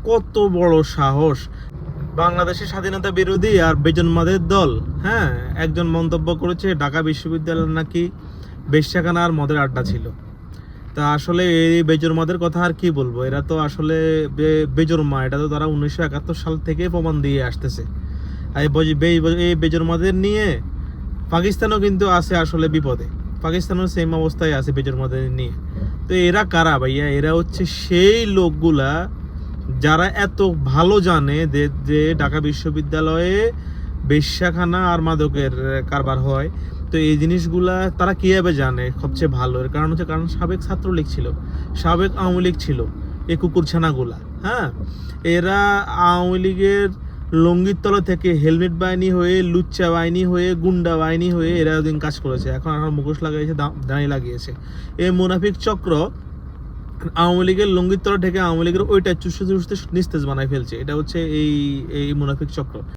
কত বড় সাহস! বাংলাদেশের স্বাধীনতা বিরোধী আর বেজন্মাদের দল, হ্যাঁ, একজন মন্তব্য করেছে ঢাকা বিশ্ববিদ্যালয় নাকি বেশ্যাখানা আর মদের আড্ডা ছিল। তা আসলে এই বেজন্মাদের কথা আর কি বলবো, এরা তো আসলে বেজন্মা, এটা তো তারা 1971 সাল থেকে প্রমাণ দিয়ে আসতেছে। আর এই বেজন্মাদের নিয়ে পাকিস্তানও কিন্তু আছে আসলে বিপদে, পাকিস্তানও সেম অবস্থায় আছে বেজন্মাদের নিয়ে। তো এরা কারা ভাইয়া? এরা হচ্ছে সেই লোকগুলা যারা এত ভালো জানে যে ঢাকা বিশ্ববিদ্যালয়ে বেশ্যাখানা আর মাদকের কারবার হয়। তো এই জিনিসগুলা তারা কীভাবে জানে? সবচেয়ে ভালো এর কারণ হচ্ছে কারণ সাবেক ছাত্রলীগ ছিল, সাবেক আওয়ামী লীগ ছিল এই কুকুরছানাগুলা। হ্যাঁ, এরা আওয়ামী লীগের লঙ্গির তলা থেকে হেলমেট বাহিনী হয়ে, লুচ্চা বাহিনী হয়ে, গুন্ডা বাহিনী হয়ে এরা ওদিন কাজ করেছে। এখন মুখোশ লাগাইছে, দাঁড়িয়ে লাগিয়েছে। এই মুনাফিক চক্র আওয়ামী লীগের লঙ্গির তলা থেকে আওয়ামী লীগের ওইটা চুষতে চুষতে নিস্তেজ বানায় ফেলছে। এটা হচ্ছে এই মুনাফিক চক্র।